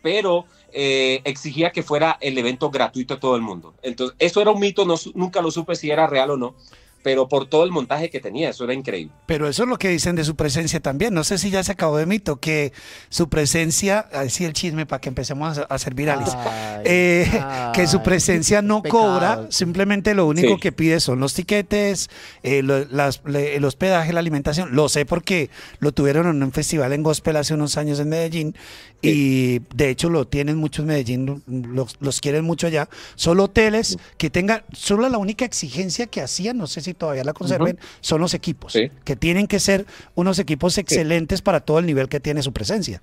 pero exigía que fuera el evento gratuito a todo el mundo. Entonces, eso era un mito, nunca lo supe si era real o no, pero por todo el montaje que tenía, eso era increíble. Pero eso es lo que dicen de su presencia también. No sé si ya se acabó de mito, que su presencia, así el chisme para que empecemos a ser virales, Ay, que su ay, presencia no pecado. cobra, simplemente lo único Sí. que pide son los tiquetes, el hospedaje, la alimentación. Lo sé porque lo tuvieron en un festival en gospel hace unos años en Medellín y de hecho lo tienen muchos en Medellín, los quieren mucho allá. Solo hoteles que tengan, solo la única exigencia que hacían, no sé si todavía la conserven, son los equipos, Sí. que tienen que ser unos equipos excelentes para todo el nivel que tiene su presencia.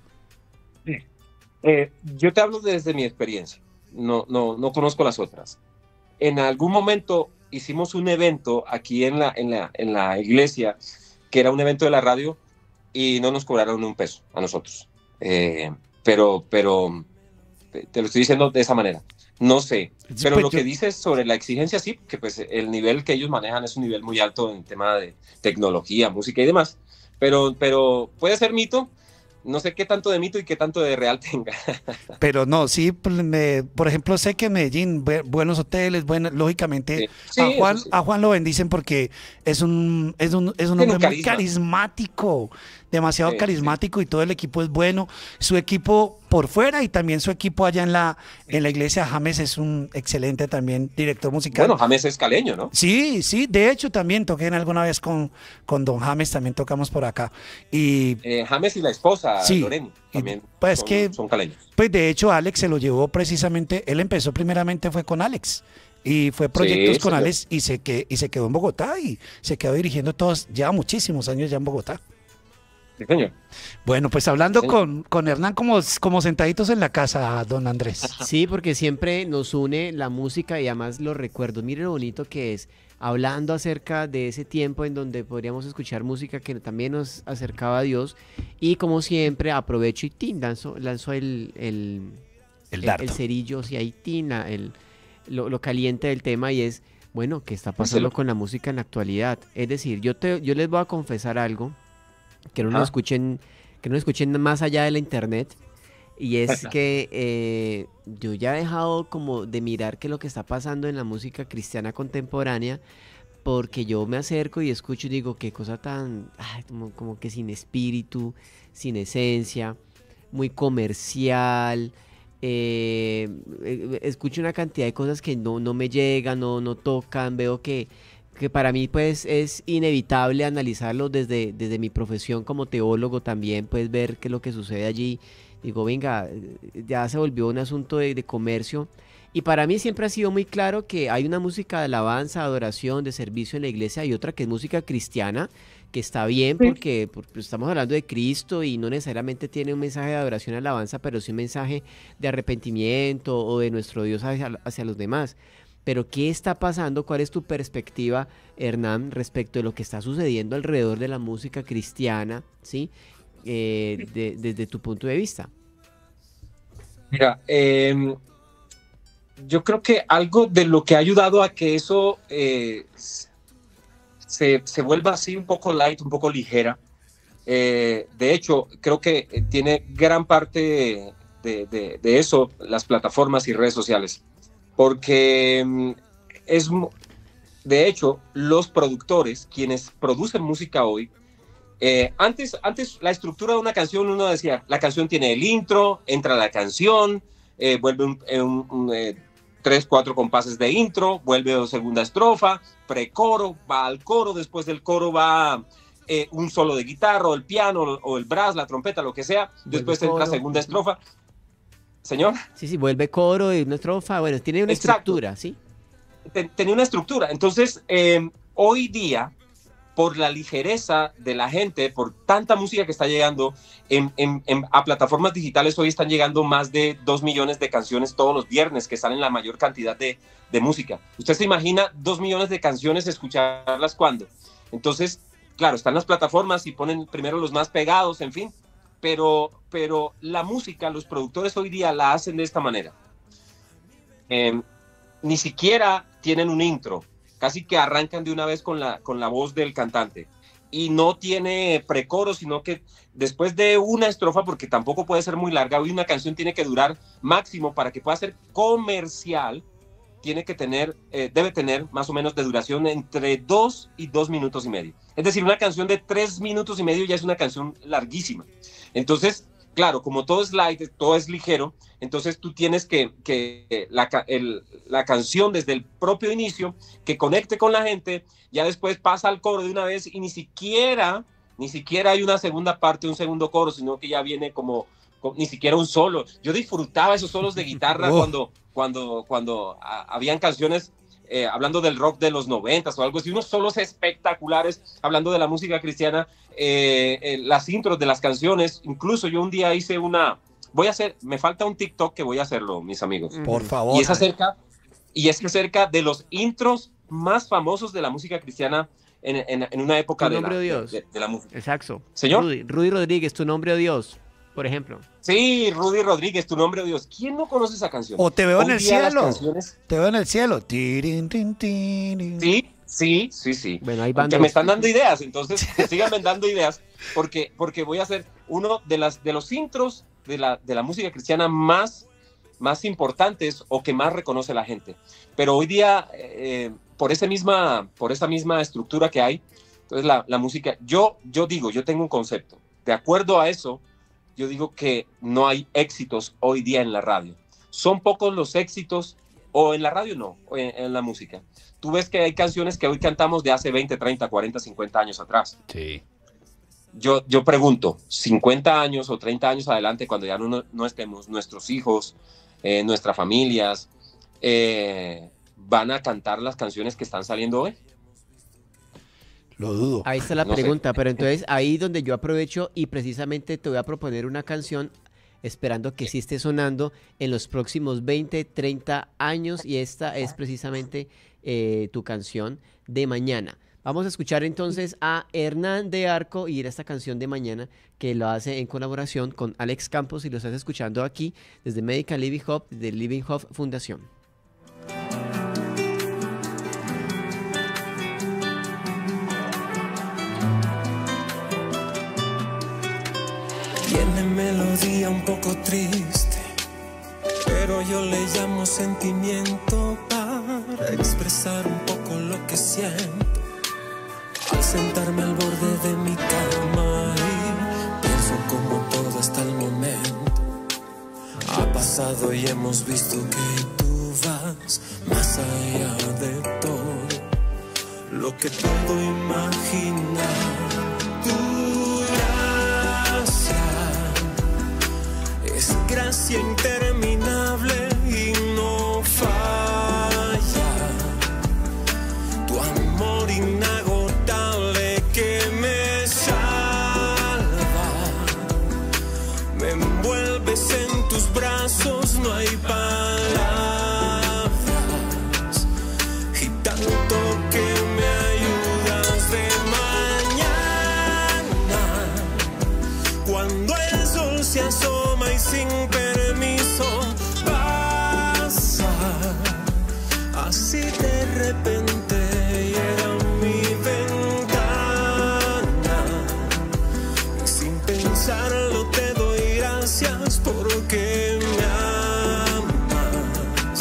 Yo te hablo desde mi experiencia, no conozco las otras. En algún momento hicimos un evento aquí en la iglesia, que era un evento de la radio, y no nos cobraron un peso a nosotros. Pero te lo estoy diciendo de esa manera. No sé, pero Pues lo yo- que dices sobre la exigencia, sí, que pues el nivel que ellos manejan es un nivel muy alto en tema de tecnología, música y demás. Pero puede ser mito. No sé qué tanto de mito y qué tanto de real tenga. Pero no, sí, pues, por ejemplo, sé que en Medellín, buenos hoteles, lógicamente, Sí, a eso sí. Juan lo bendicen porque es un hombre muy carisma. carismático, demasiado Sí, carismático y todo el equipo es bueno. Su equipo por fuera y también su equipo allá en la iglesia, James es un excelente también director musical. Bueno, James es caleño, ¿no? Sí, sí, de hecho también toqué alguna vez con don James, también tocamos por acá. Y James y la esposa, Sí, Loreni, también pues son caleños. pues de hecho Alex se lo llevó precisamente, él empezó primeramente fue con Alex y fue proyectos con señor. Alex y se quedó en Bogotá y se quedó dirigiendo todos, ya muchísimos años ya en Bogotá. Sí, señor. Bueno, pues hablando Sí. con Hernán como sentaditos en la casa, don Andrés. Sí, porque siempre nos une la música y además los recuerdos. Mire lo bonito que es, hablando acerca de ese tiempo en donde podríamos escuchar música que también nos acercaba a Dios. Y como siempre, aprovecho y tin, lanzo el dardo. cerillo, sí, ahí tin, lo caliente del tema y es, bueno, ¿qué está pasando Díselo. con la música en la actualidad? Es decir, yo les voy a confesar algo, que no nos Ajá. escuchen más allá de la internet. Y es que yo ya he dejado como de mirar qué es lo que está pasando en la música cristiana contemporánea, porque yo me acerco y escucho y digo, qué cosa tan, ay, como que sin espíritu, sin esencia, muy comercial. Escucho una cantidad de cosas que no me llegan, no tocan, veo que para mí pues es inevitable analizarlo desde mi profesión como teólogo también, pues ver qué es lo que sucede allí. Digo, venga, ya se volvió un asunto de comercio. Y para mí siempre ha sido muy claro que hay una música de alabanza, adoración, de servicio en la iglesia y otra que es música cristiana, que está bien porque estamos hablando de Cristo y no necesariamente tiene un mensaje de adoración, alabanza, pero sí un mensaje de arrepentimiento o de nuestro Dios hacia los demás. Pero ¿qué está pasando? ¿Cuál es tu perspectiva, Hernán, respecto de lo que está sucediendo alrededor de la música cristiana, ¿sí? Desde tu punto de vista. Mira, yo creo que algo de lo que ha ayudado a que eso se vuelva así un poco light, un poco ligera, de hecho, creo que tiene gran parte de eso las plataformas y redes sociales, porque de hecho, los productores, quienes producen música hoy, Antes la estructura de una canción, uno decía, la canción tiene el intro, entra la canción, vuelve 3, 4 compases de intro, vuelve segunda estrofa, precoro, va al coro, después del coro va un solo de guitarra, o el piano, o el brass, la trompeta, lo que sea, después entra segunda estrofa. ¿Señor? Sí, vuelve coro y una estrofa, bueno, tiene una estructura, ¿sí? Tenía una estructura, entonces hoy día, por la ligereza de la gente, por tanta música que está llegando a plataformas digitales, hoy están llegando más de 2 millones de canciones todos los viernes, que salen la mayor cantidad de música. ¿Usted se imagina 2 millones de canciones, escucharlas cuándo? Entonces, claro, están las plataformas y ponen primero los más pegados, en fin, pero la música, los productores hoy día la hacen de esta manera. Ni siquiera tienen un intro, casi que arrancan de una vez con la voz del cantante. Y no tiene precoro, sino que después de una estrofa, porque tampoco puede ser muy larga, hoy una canción tiene que durar máximo para que pueda ser comercial, debe tener más o menos de duración entre 2 y 2 minutos y medio. Es decir, una canción de 3 minutos y medio ya es una canción larguísima. Entonces, claro, como todo es light, todo es ligero, entonces tú tienes que la canción desde el propio inicio, que conecte con la gente, ya después pasa al coro de una vez y ni siquiera hay una segunda parte, un segundo coro, sino que ya viene como ni siquiera un solo. Yo disfrutaba esos solos de guitarra cuando habían canciones hablando del rock de los 90s o algo así, unos solos espectaculares hablando de la música cristiana, las intros de las canciones. Incluso yo un día hice me falta un TikTok que voy a hacerlo, mis amigos. Por favor. Y es acerca de los intros más famosos de la música cristiana en una época de la música. Exacto. Señor. Rudy Rodríguez, Tu Nombre, oh Dios, por ejemplo. Sí, Rudy Rodríguez, Tu Nombre, oh Dios. ¿Quién no conoce esa canción? O Te Veo Hoy en el día cielo. Canciones... Te Veo en el cielo. Tirin, tin, tin. Sí. Bueno, ahí que me están dando ideas, entonces síganme dando ideas, porque voy a hacer uno de los intros de la música cristiana más importantes o que más reconoce la gente. Pero hoy día, por esa misma estructura que hay, entonces la música, yo tengo un concepto. De acuerdo a eso, yo digo que no hay éxitos hoy día en la radio. Son pocos los éxitos, o en la radio no, o en la música. Tú ves que hay canciones que hoy cantamos de hace 20, 30, 40, 50 años atrás. Sí. Yo pregunto, 50 años o 30 años adelante, cuando ya no estemos, nuestros hijos, nuestras familias, ¿van a cantar las canciones que están saliendo hoy? Lo dudo. Ahí está la pregunta, pero entonces ahí donde yo aprovecho y precisamente te voy a proponer una canción esperando que sí esté sonando en los próximos 20, 30 años, y esta es precisamente tu canción de Mañana. Vamos a escuchar entonces a Hernán de Arco y esta canción de Mañana, que lo hace en colaboración con Alex Campos, y lo estás escuchando aquí desde Medical Living Hub, de Living Hub Fundación. Tiene melodía un poco triste, pero yo le llamo sentimiento para expresar un poco lo que siento. Al sentarme al borde de mi cama y pienso como todo hasta el momento ha pasado y hemos visto que tú vas más allá de todo lo que puedo imaginar. Tu gracia es gracia interminable y no falla. Tu amor inagotable que me salva, me envuelves en tus brazos, no hay palabras, y tanto que me ayudas de mañana, cuando el sol se asoma y sin permiso pasa, así de repente llega a mi ventana y sin pensarlo te doy gracias porque me amas,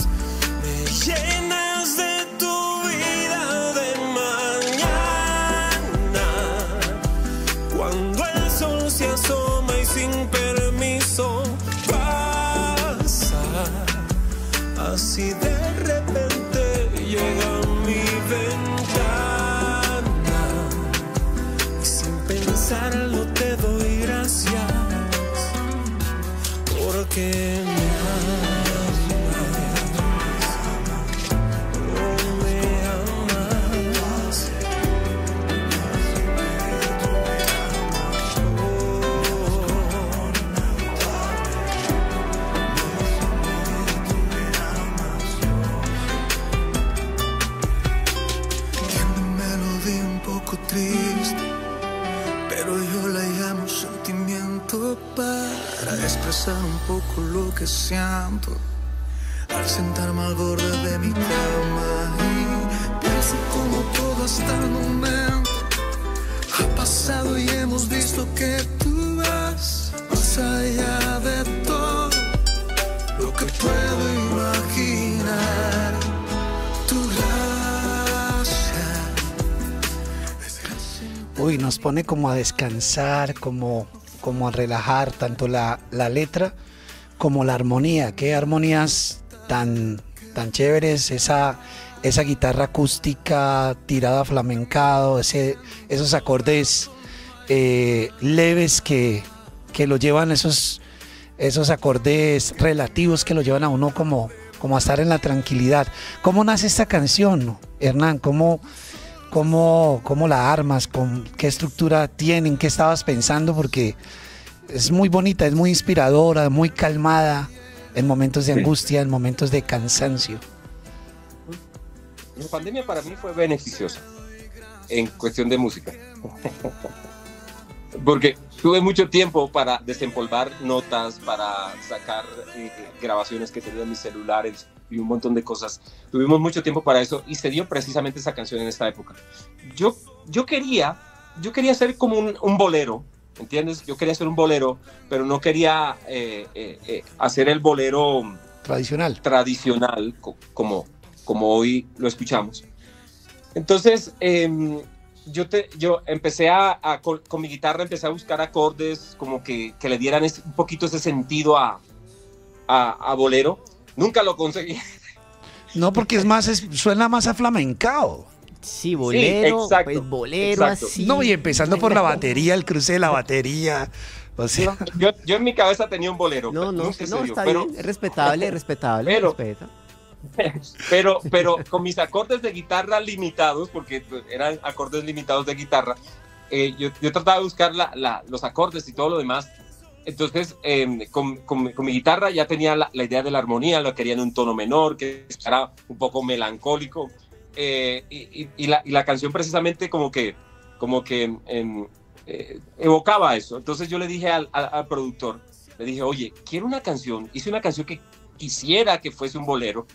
me llenas de tu vida de mañana, cuando que me amas, oh, me amas. Tiene melodía un poco triste, pero yo la llamo sentimiento para expresar un poco lo que siento al sentarme al borde de mi cama y pienso como todo hasta el momento ha pasado y hemos visto que tú vas más allá de todo lo que puedo imaginar. Tu gracia. Uy, nos pone como a descansar, como a relajar tanto la letra como la armonía. Qué armonías tan chéveres, esa guitarra acústica tirada a flamencado, esos acordes leves que lo llevan, esos acordes relativos que lo llevan a uno como a estar en la tranquilidad. ¿Cómo nace esta canción, Hernán? ¿Cómo la armas? ¿Qué estructura tienen? ¿Qué estabas pensando? Porque es muy bonita, es muy inspiradora, muy calmada en momentos de angustia, en momentos de cansancio. La pandemia para mí fue beneficiosa en cuestión de música. Porque tuve mucho tiempo para desempolvar notas, para sacar grabaciones que tenía en mis celulares y un montón de cosas. Tuvimos mucho tiempo para eso y se dio precisamente esa canción en esta época. Yo quería hacer como un bolero, ¿entiendes? Yo quería hacer un bolero, pero no quería hacer el bolero tradicional como hoy lo escuchamos. Entonces, yo empecé con mi guitarra, empecé a buscar acordes como que le dieran un poquito ese sentido a bolero. Nunca lo conseguí. No, porque suena más a flamencao. Sí, bolero, sí, exacto, pues bolero exacto. así. No, y empezando por la batería, el cruce de la batería. O sea. Yo en mi cabeza tenía un bolero. No, nunca se dio, está pero, bien, es respetable, respeta. pero con mis acordes de guitarra limitados, porque eran acordes limitados de guitarra, yo trataba de buscar los acordes y todo lo demás. Entonces, con mi guitarra ya tenía la idea de la armonía, lo quería en un tono menor, que era un poco melancólico, y la canción precisamente como que evocaba eso. Entonces yo le dije al productor, le dije, oye, quiero una canción, hice una canción que quisiera que fuese un bolero,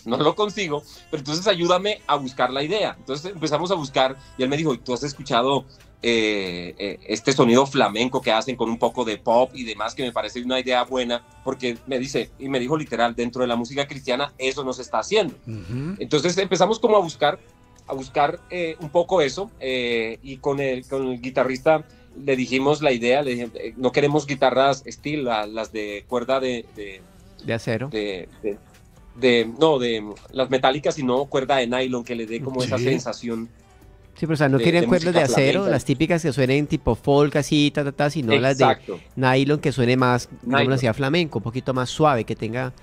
no lo consigo, pero entonces ayúdame a buscar la idea. Entonces empezamos a buscar y él me dijo, ¿tú has escuchado este sonido flamenco que hacen con un poco de pop y demás? Que me parece una idea buena, porque me dijo literal, dentro de la música cristiana eso no se está haciendo. Entonces empezamos como a buscar un poco eso, y con el guitarrista le dijimos la idea, le dije, no queremos guitarras steel, las de cuerda de acero, no, de las metálicas, sino cuerda de nylon, que le dé como esa sensación. Sí, pero o sea, no querían cuerdas de acero, flamenca. las típicas que suenen tipo folk, así, sino las de nylon que suene más, como lo hacía flamenco, un poquito más suave, que tenga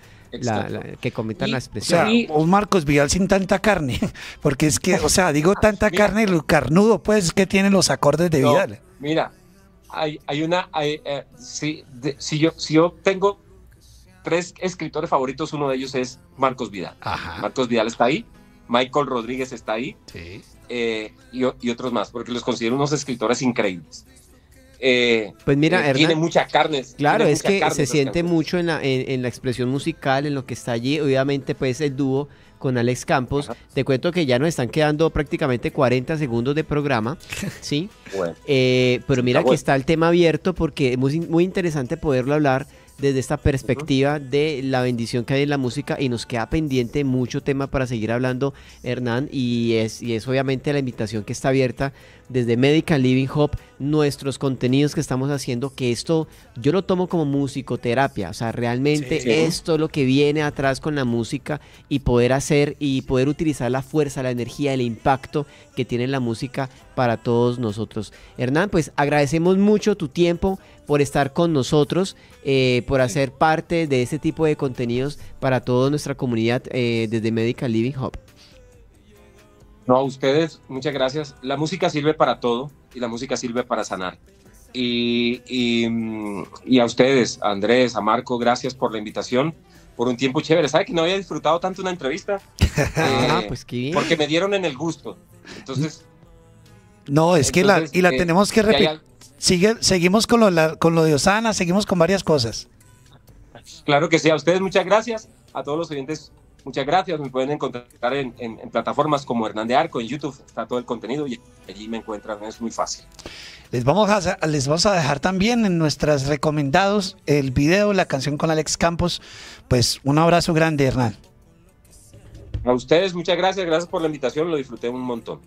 que cometan la expresión. O sea, un Marcos Vidal sin tanta carne, porque es que, o sea, digo tanta carne, lo carnudo, pues, que tienen los acordes de Vidal. Mira, si yo tengo 3 escritores favoritos, uno de ellos es Marcos Vidal. Ajá. Marcos Vidal está ahí, Michael Rodríguez está ahí, sí. y otros más, porque los considero unos escritores increíbles. Pues mira, Hernán, tiene mucha carne. Claro, es que se siente mucho en la expresión musical, en lo que está allí. Obviamente, pues el dúo con Alex Campos. Ajá. Te cuento que ya nos están quedando prácticamente 40 segundos de programa, ¿sí? Bueno. Pero mira que está el tema abierto, porque es muy interesante poderlo hablar desde esta perspectiva de la bendición que hay en la música, y nos queda pendiente mucho tema para seguir hablando, Hernán, y es obviamente la invitación que está abierta desde Medical Living Hub, nuestros contenidos que estamos haciendo, que esto yo lo tomo como musicoterapia, o sea, realmente esto es lo que viene atrás con la música, y poder hacer y poder utilizar la fuerza, la energía, el impacto que tiene la música para todos nosotros. Hernán, pues agradecemos mucho tu tiempo. por estar con nosotros, por hacer parte de este tipo de contenidos para toda nuestra comunidad desde Medical Living Hub. No, a ustedes, muchas gracias. La música sirve para todo y la música sirve para sanar. Y a ustedes, a Andrés, a Marco, gracias por la invitación, por un tiempo chévere. ¿Sabe que no había disfrutado tanto una entrevista? Pues qué bien. Porque me dieron en el gusto. Entonces... No, es que la tenemos que repetir. Seguimos con lo de Osana, seguimos con varias cosas. Claro que sí, a ustedes muchas gracias, a todos los oyentes muchas gracias. Me pueden encontrar en plataformas como Hernán de Arco, en YouTube está todo el contenido y allí me encuentran, es muy fácil. Les vamos a dejar también en nuestras recomendados el video, la canción con Alex Campos. Pues un abrazo grande, Hernán. A ustedes muchas gracias, gracias por la invitación, lo disfruté un montón.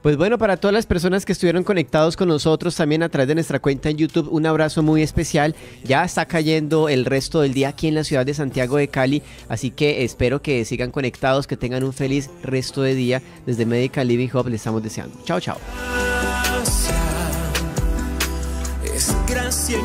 Pues bueno, para todas las personas que estuvieron conectados con nosotros también a través de nuestra cuenta en YouTube, un abrazo muy especial. Ya está cayendo el resto del día aquí en la ciudad de Santiago de Cali, así que espero que sigan conectados, que tengan un feliz resto de día. Desde Medical Living Hub les estamos deseando. Chao, chao. Es gracia